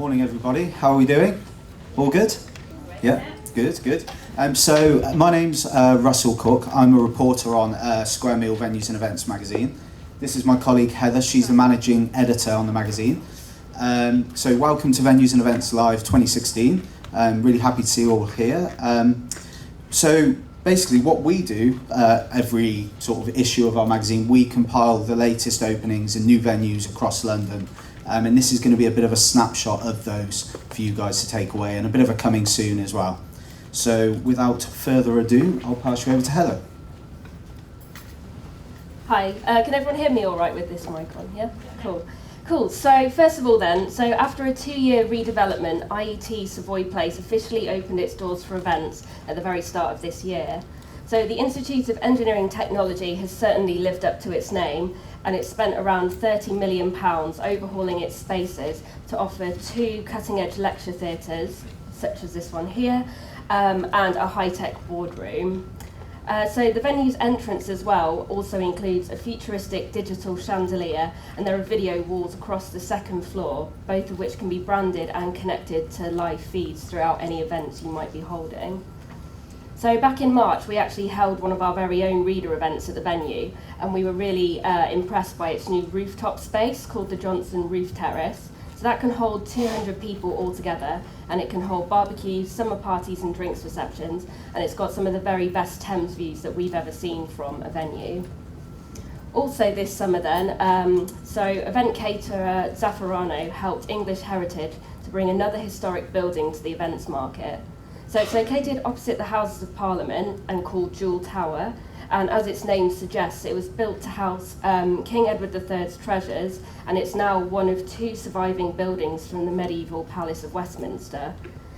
Morning, everybody. How are we doing? All good? Yeah, good. So my name's Russell Cook. I'm a reporter on Square Meal Venues and Events magazine. This is my colleague Heather. She's the managing editor on the magazine. So welcome to Venues and Events Live 2016. I'm really happy to see you all here. So basically what we do, every sort of issue of our magazine, we compile the latest openings and new venues across London. And this is going to be a bit of a snapshot of those for you guys to take away, and a bit of a coming soon as well. So without further ado, I'll pass you over to Heather. Hi, can everyone hear me all right with this mic on? Yeah? Cool. So first of all then, after a 2-year redevelopment, IET Savoy Place officially opened its doors for events at the very start of this year. So the Institute of Engineering Technology has certainly lived up to its name, and it's spent around £30 million overhauling its spaces to offer 2 cutting-edge lecture theatres, such as this one here, and a high-tech boardroom. So the venue's entrance as well also includes a futuristic digital chandelier, and there are video walls across the second floor, both of which can be branded and connected to live feeds throughout any events you might be holding. So back in March, we actually held one of our very own reader events at the venue, and we were really impressed by its new rooftop space called the Johnson Roof Terrace. So that can hold 200 people altogether, and it can hold barbecues, summer parties and drinks receptions, and it's got some of the very best Thames views that we've ever seen from a venue. Also this summer then, event caterer Zaffarano helped English Heritage to bring another historic building to the events market. So it's located opposite the Houses of Parliament and called Jewel Tower, and as its name suggests, it was built to house King Edward III's treasures, and it's now one of 2 surviving buildings from the medieval Palace of Westminster.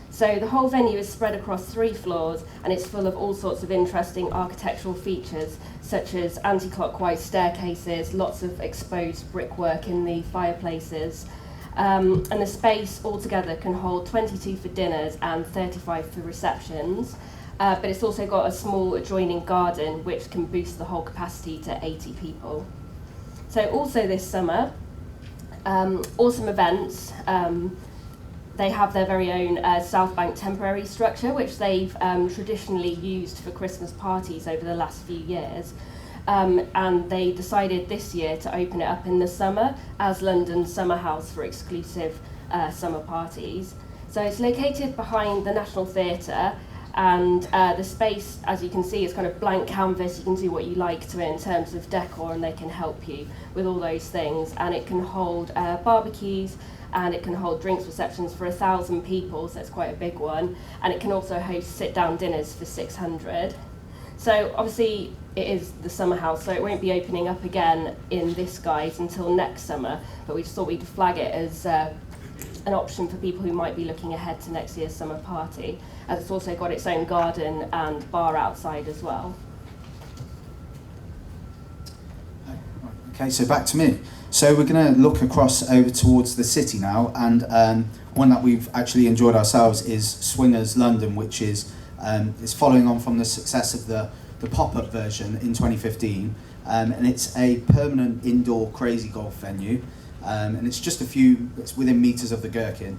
So the whole venue is spread across 3 floors, and it's full of all sorts of interesting architectural features, such as anti-clockwise staircases, lots of exposed brickwork in the fireplaces, and the space altogether can hold 22 for dinners and 35 for receptions. But it's also got a small adjoining garden which can boost the whole capacity to 80 people. So also this summer, Awesome Events, they have their very own South Bank temporary structure, which they've traditionally used for Christmas parties over the last few years. And they decided this year to open it up in the summer as London's summer house for exclusive summer parties. So it's located behind the National Theatre, and the space, as you can see, is kind of blank canvas. You can do what you like to it in terms of decor, and they can help you with all those things. And it can hold barbecues, and it can hold drinks receptions for 1,000 people, so it's quite a big one. And it can also host sit-down dinners for 600. So obviously it is the summer house, so it won't be opening up again in this guise until next summer, but we just thought we'd flag it as an option for people who might be looking ahead to next year's summer party, as it's also got its own garden and bar outside as well. Okay, so back to me. So we're going to look across over towards the city now, and one that we've actually enjoyed ourselves is Swingers London, which is following on from the success of the pop-up version in 2015, and it's a permanent indoor crazy golf venue, and it's it's within metres of the Gherkin.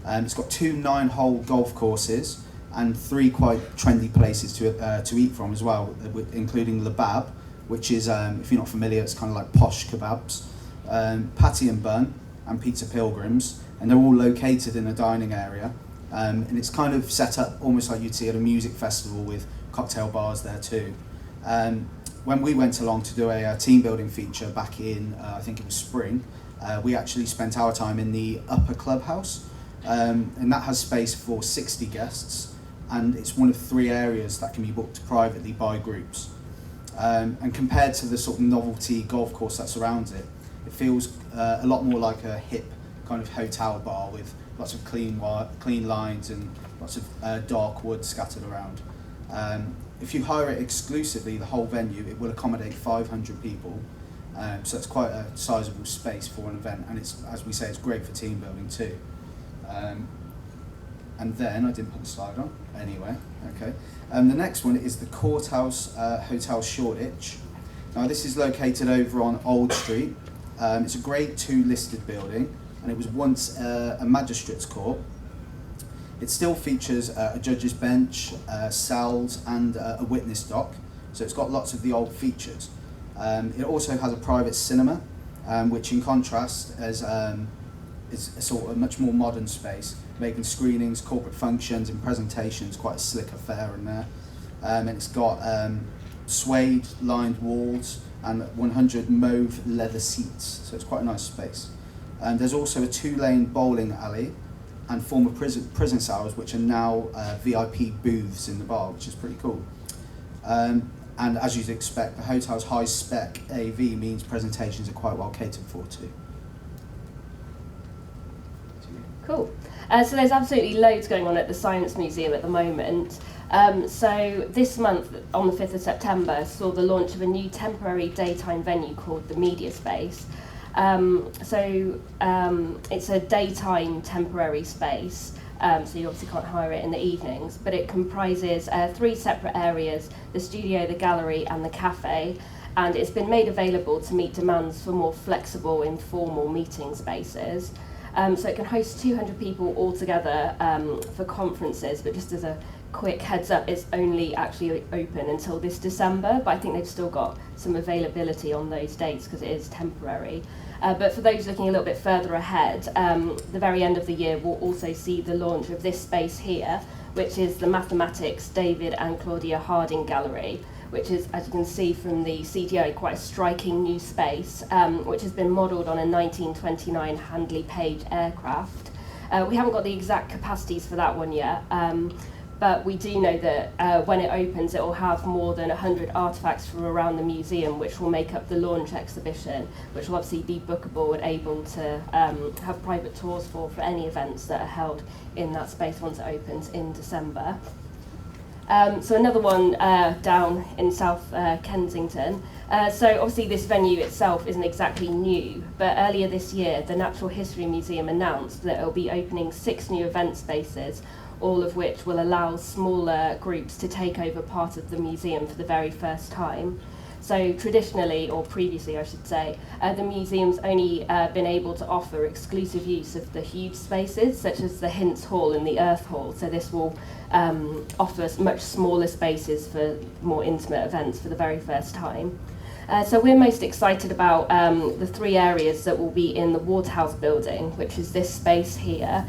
It's got 2 9-hole golf courses and 3 quite trendy places to eat from as well, including Lebab, which is, if you're not familiar, it's kind of like posh kebabs, Patty and Bun, and Pizza Pilgrims, and they're all located in a dining area. And it's kind of set up almost like you'd see at a music festival with cocktail bars there too. When we went along to do a team building feature back in, I think it was spring, we actually spent our time in the upper clubhouse, and that has space for 60 guests, and it's one of 3 areas that can be booked privately by groups. And compared to the sort of novelty golf course that surrounds it, it feels a lot more like a hip kind of hotel bar with lots of clean lines and lots of dark wood scattered around. If you hire it exclusively, the whole venue, it will accommodate 500 people. So it's quite a sizable space for an event, and it's, as we say, it's great for team building too. And then, I didn't put the slide on, anyway, okay. The next one is the Courthouse Hotel Shoreditch. Now this is located over on Old Street. It's a grade 2 listed building, and it was once a magistrate's court. It still features a judge's bench, cells, and a witness dock, so it's got lots of the old features. It also has a private cinema, which in contrast is a sort of much more modern space, making screenings, corporate functions and presentations quite a slick affair in there. And it's got suede lined walls and 100 mauve leather seats, so it's quite a nice space. There's also a 2-lane bowling alley and former prison cells, which are now VIP booths in the bar, which is pretty cool. And as you'd expect, the hotel's high-spec AV means presentations are quite well catered for too. Cool. So there's absolutely loads going on at the Science Museum at the moment. So this month, on the 5th of September, saw the launch of a new temporary daytime venue called the Media Space. It's a daytime temporary space, so you obviously can't hire it in the evenings, but it comprises 3 separate areas: the studio, the gallery and the cafe, and it's been made available to meet demands for more flexible, informal meeting spaces. So it can host 200 people altogether for conferences, but just as a quick heads up, it's only actually open until this December, but I think they've still got some availability on those dates because it is temporary. But for those looking a little bit further ahead, the very end of the year will also see the launch of this space here, which is the Mathematics David and Claudia Harding Gallery, which is, as you can see from the CDO, quite a striking new space, which has been modelled on a 1929 Handley Page aircraft. We haven't got the exact capacities for that one yet, but we do know that when it opens, it will have more than 100 artefacts from around the museum, which will make up the launch exhibition, which will obviously be bookable and able to have private tours for any events that are held in that space once it opens in December. So another one down in South Kensington. So obviously this venue itself isn't exactly new, but earlier this year the Natural History Museum announced that it will be opening 6 new event spaces, all of which will allow smaller groups to take over part of the museum for the very first time. So traditionally, or previously I should say, the museum's only been able to offer exclusive use of the huge spaces, such as the Hints Hall and the Earth Hall. So this will offer much smaller spaces for more intimate events for the very first time. So we're most excited about the 3 areas that will be in the Waterhouse building, which is this space here,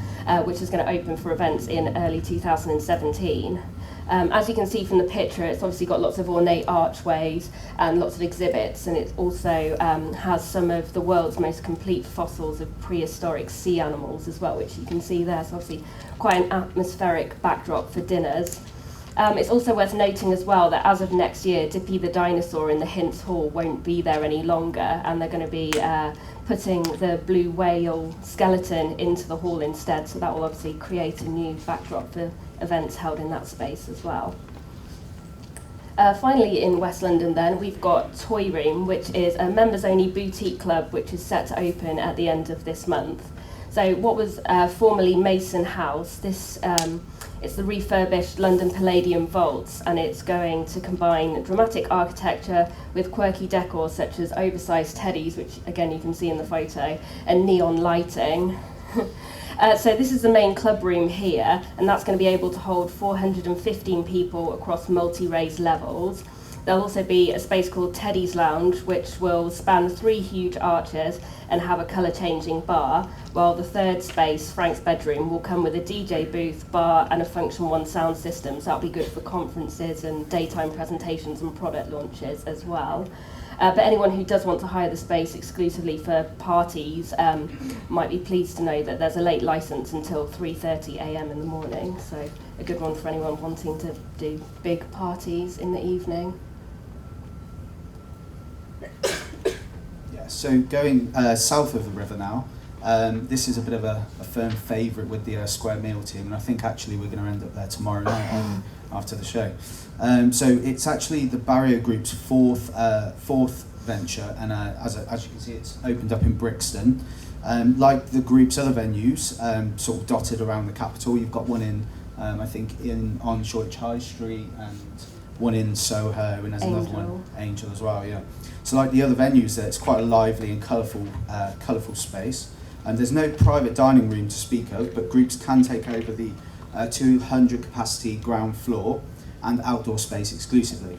which is going to open for events in early 2017. As you can see from the picture, it's obviously got lots of ornate archways and lots of exhibits, and it also has some of the world's most complete fossils of prehistoric sea animals as well, which you can see there. So obviously quite an atmospheric backdrop for dinners. It's also worth noting as well that as of next year, Dippy the dinosaur in the Hints Hall won't be there any longer, and they're going to be putting the blue whale skeleton into the hall instead, so that will obviously create a new backdrop for events held in that space as well. Finally, in West London then, we've got Toy Room, which is a members-only boutique club which is set to open at the end of this month. So what was formerly Mason House, it's the refurbished London Palladium Vaults, and it's going to combine dramatic architecture with quirky decor such as oversized teddies, which again you can see in the photo, and neon lighting. So this is the main club room here, and that's going to be able to hold 415 people across multi-raised levels. There'll also be a space called Teddy's Lounge, which will span 3 huge arches and have a colour-changing bar, while the third space, Frank's bedroom, will come with a DJ booth, bar and a Function 1 sound system, so that'll be good for conferences and daytime presentations and product launches as well. But anyone who does want to hire the space exclusively for parties might be pleased to know that there's a late licence until 3:30 a.m. in the morning, so a good one for anyone wanting to do big parties in the evening. Yeah, so going south of the river now, this is a bit of a firm favourite with the Square Meal team, and I think actually we're going to end up there tomorrow night after the show. So it's actually the Barrier Group's fourth venture, and as you can see, it's opened up in Brixton. Like the group's other venues, sort of dotted around the capital, you've got one in, I think, on Shoreditch High Street, and one in Soho, and there's another one, Angel as well, yeah. So like the other venues, it's quite a lively and colourful space. And there's no private dining room to speak of, but groups can take over the 200 capacity ground floor and outdoor space exclusively.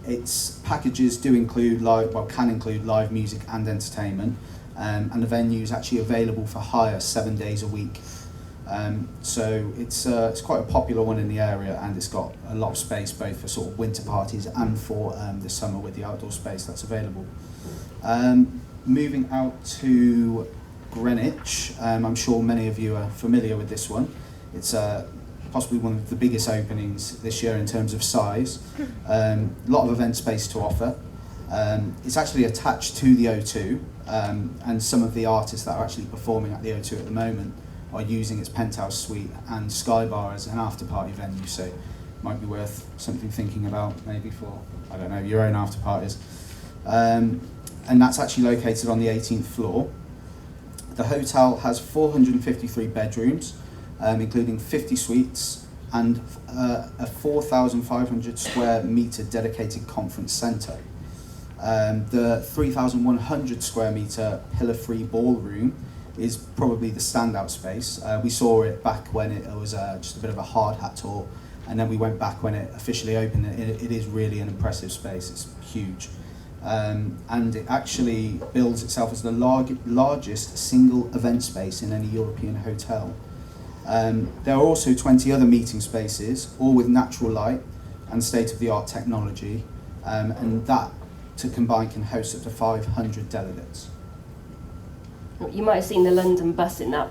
Its packages do include can include live music and entertainment, and the venue is actually available for hire 7 days a week. So it's quite a popular one in the area, and it's got a lot of space both for sort of winter parties and for the summer with the outdoor space that's available. Moving out to Greenwich, I'm sure many of you are familiar with this one. It's possibly one of the biggest openings this year in terms of size. A lot of event space to offer. It's actually attached to the O2, and some of the artists that are actually performing at the O2 at the moment are using its penthouse suite and Sky Bar as an after-party venue, so it might be worth something thinking about maybe for, I don't know, your own after-parties. And that's actually located on the 18th floor. The hotel has 453 bedrooms, including 50 suites and a 4,500 square metre dedicated conference centre. The 3,100 square metre pillar-free ballroom is probably the standout space. We saw it back when it was just a bit of a hard hat tour, and then we went back when it officially opened. It is really an impressive space, it's huge. And it actually bills itself as the largest single event space in any European hotel. There are also 20 other meeting spaces, all with natural light and state-of-the-art technology, and that to combine can host up to 500 delegates. You might have seen the London bus in that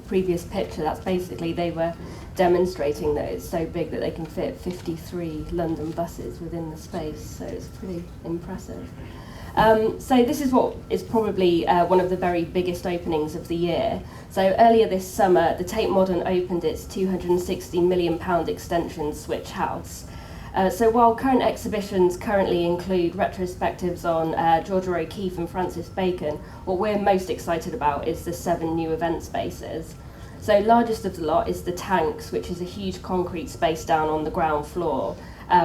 previous picture. That's basically, they were demonstrating that it's so big that they can fit 53 London buses within the space, so it's pretty impressive. So this is what is probably one of the very biggest openings of the year. So earlier this summer, the Tate Modern opened its £260 million extension Switch House. So while current exhibitions currently include retrospectives on Georgia O'Keeffe and Francis Bacon, what we're most excited about is the 7 new event spaces. So largest of the lot is the Tanks, which is a huge concrete space down on the ground floor,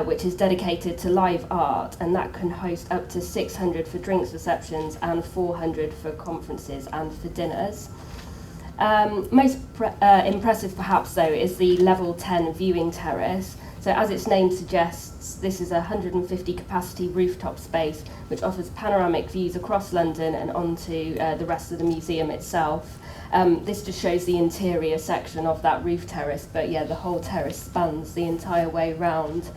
which is dedicated to live art, and that can host up to 600 for drinks receptions and 400 for conferences and for dinners. Most impressive perhaps though is the level 10 viewing terrace. So as its name suggests, this is a 150 capacity rooftop space which offers panoramic views across London and onto the rest of the museum itself. This just shows the interior section of that roof terrace, but yeah, the whole terrace spans the entire way round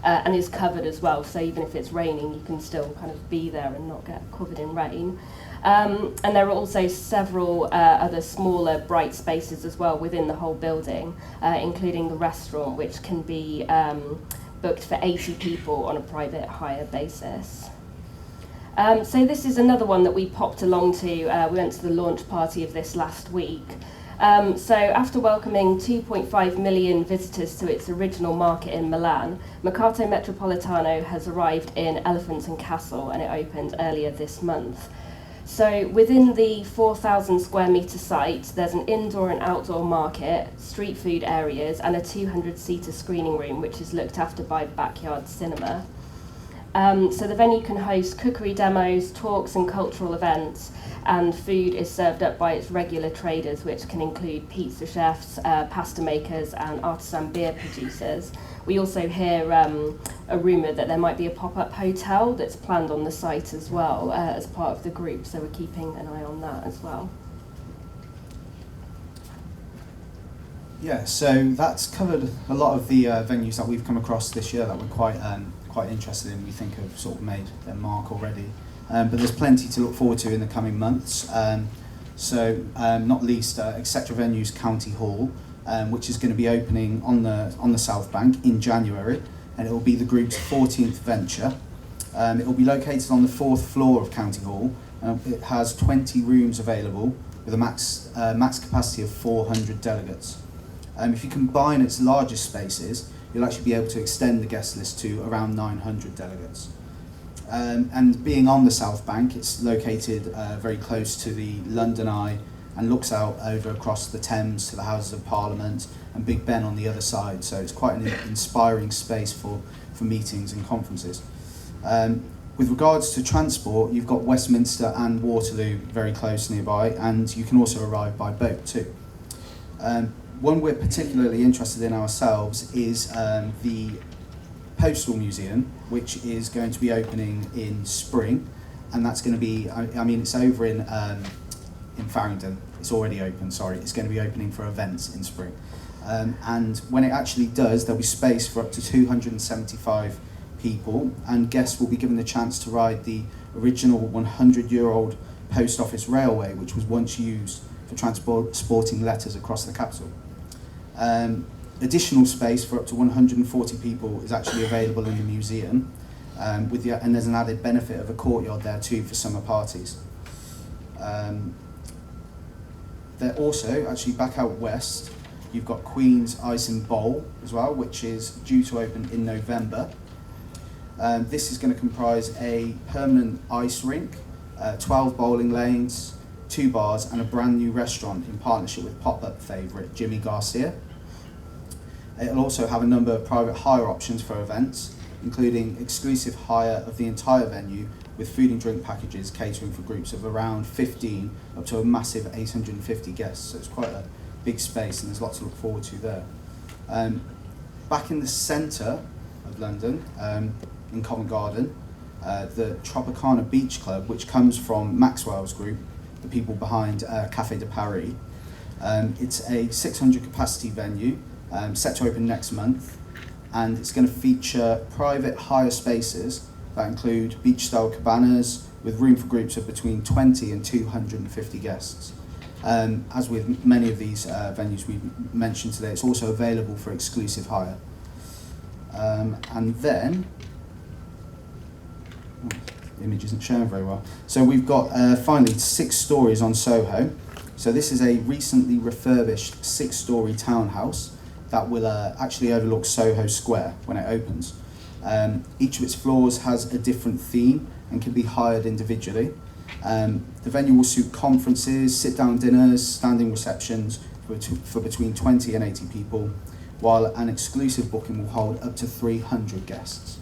and is covered as well, so even if it's raining you can still kind of be there and not get covered in rain. And there are also several other smaller bright spaces as well within the whole building, including the restaurant, which can be booked for 80 people on a private hire basis. So this is another one that we popped along to. We went to the launch party of this last week. So after welcoming 2.5 million visitors to its original market in Milan, Mercato Metropolitano has arrived in Elephant and Castle, and it opened earlier this month. So within the 4,000 square metre site, there's an indoor and outdoor market, street food areas, and a 200-seater screening room, which is looked after by Backyard Cinema. So the venue can host cookery demos, talks and cultural events, and food is served up by its regular traders, which can include pizza chefs, pasta makers and artisan beer producers. We also hear a rumour that there might be a pop-up hotel that's planned on the site as well as part of the group, so we're keeping an eye on that as well. Yeah, so that's covered a lot of the venues that we've come across this year that we're quite interested in. We think have sort of made their mark already, but there's plenty to look forward to in the coming months. Not least Etc Venues County Hall, which is going to be opening on the South Bank in January, and it will be the group's 14th venture. It will be located on the 4th floor of County Hall. It has 20 rooms available with a max capacity of 400 delegates. If you combine its largest spaces, you'll actually be able to extend the guest list to around 900 delegates. And being on the South Bank, it's located very close to the London Eye and looks out over across the Thames to the Houses of Parliament and Big Ben on the other side, so it's quite an inspiring space for meetings and conferences. With regards to transport, you've got Westminster and Waterloo very close nearby, and you can also arrive by boat too. One we're particularly interested in ourselves is the Postal Museum, which is going to be opening in spring, and that's going to be, it's over in Farringdon. It's already open, sorry. It's going to be opening for events in spring. And when it actually does, there'll be space for up to 275 people, and guests will be given the chance to ride the original 100-year-old post office railway, which was once used for transporting letters across the capital. Additional space for up to 140 people is actually available in the museum, and there's an added benefit of a courtyard there too for summer parties. They're also, actually back out west, you've got Queen's Ice and Bowl as well, which is due to open in November. This is going to comprise a permanent ice rink, 12 bowling lanes, 2 bars, and a brand new restaurant in partnership with pop-up favourite Jimmy Garcia. It'll also have a number of private hire options for events, including exclusive hire of the entire venue with food and drink packages catering for groups of around 15 up to a massive 850 guests. So it's quite a big space and there's lots to look forward to there. Back in the centre of London, in Covent Garden, the Tropicana Beach Club, which comes from Maxwell's group, the people behind Café de Paris. It's a 600 capacity venue, set to open next month, and it's going to feature private hire spaces that include beach-style cabanas with room for groups of between 20 and 250 guests. As with many of these venues we've mentioned today, it's also available for exclusive hire. And then, the image isn't showing very well. So we've got finally 6 stories on Soho. So this is a recently refurbished 6-story townhouse that will actually overlook Soho Square when it opens. Each of its floors has a different theme and can be hired individually. The venue will suit conferences, sit-down dinners, standing receptions for between 20 and 80 people, while an exclusive booking will hold up to 300 guests.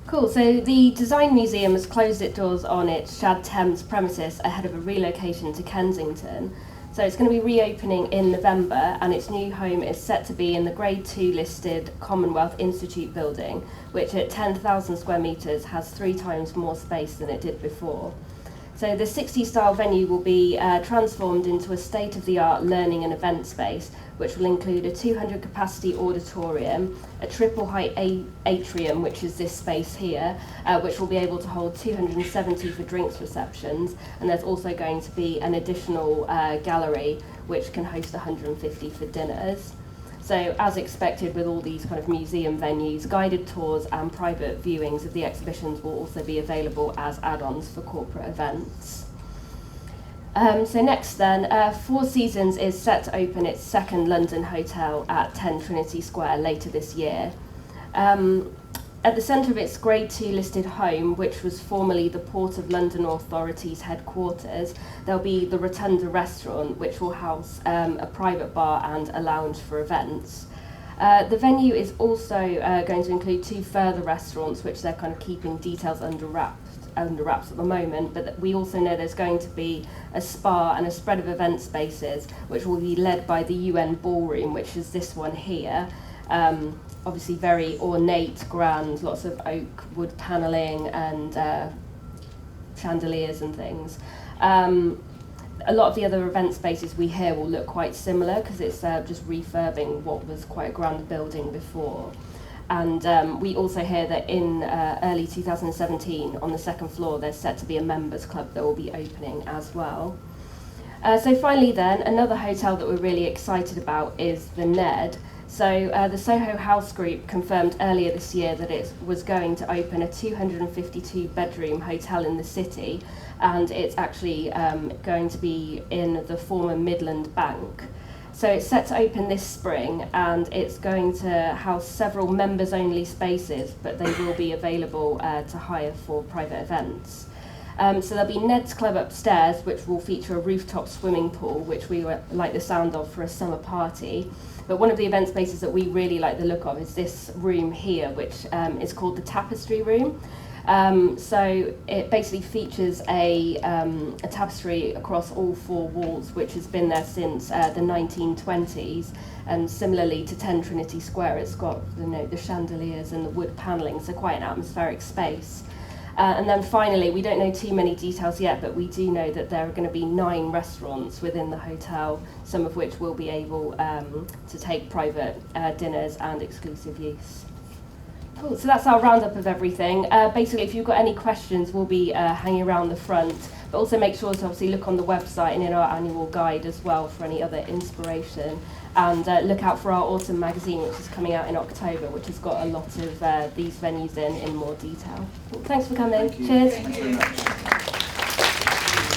Cool, so the Design Museum has closed its doors on its Shad Thames premises ahead of a relocation to Kensington. So it's going to be reopening in November, and its new home is set to be in the Grade 2 listed Commonwealth Institute building, which at 10,000 square metres has 3 times more space than it did before. So the 60s style venue will be transformed into a state-of-the-art learning and event space, which will include a 200 capacity auditorium, a triple height atrium, which is this space here, which will be able to hold 270 for drinks receptions, and there's also going to be an additional gallery which can host 150 for dinners. So as expected with all these kind of museum venues, guided tours and private viewings of the exhibitions will also be available as add-ons for corporate events. So next then, Four Seasons is set to open its second London hotel at 10 Trinity Square later this year. At the centre of its Grade 2 listed home, which was formerly the Port of London Authority's headquarters, there'll be the Rotunda restaurant, which will house a private bar and a lounge for events. The venue is also going to include 2 further restaurants, which they're kind of keeping details under wraps at the moment, but we also know there's going to be a spa and a spread of event spaces, which will be led by the UN Ballroom, which is this one here. Obviously very ornate, grand, lots of oak wood panelling and chandeliers and things. A lot of the other event spaces we hear will look quite similar because it's just refurbing what was quite a grand building before. And we also hear that in early 2017, on the second floor, there's set to be a members club that will be opening as well. So finally then, another hotel that we're really excited about is the Ned. So the Soho House Group confirmed earlier this year that it was going to open a 252-bedroom hotel in the city, and it's actually going to be in the former Midland Bank. So it's set to open this spring, and it's going to house several members-only spaces, but they will be available to hire for private events. So there'll be Ned's Club upstairs, which will feature a rooftop swimming pool, which we like the sound of for a summer party. But one of the event spaces that we really like the look of is this room here, which is called the Tapestry Room. So it basically features a tapestry across all 4 walls, which has been there since the 1920s. And similarly to 10 Trinity Square, it's got the chandeliers and the wood panelling, so quite an atmospheric space. And then finally, we don't know too many details yet, but we do know that there are going to be 9 restaurants within the hotel, some of which will be able to take private dinners and exclusive use. Cool, so that's our roundup of everything. Basically, if you've got any questions, we'll be hanging around the front, but also make sure to obviously look on the website and in our annual guide as well for any other inspiration. And look out for our autumn magazine, which is coming out in October, which has got a lot of these venues in more detail. Cool. Thanks for coming. Thank you. Cheers. Thank you very much.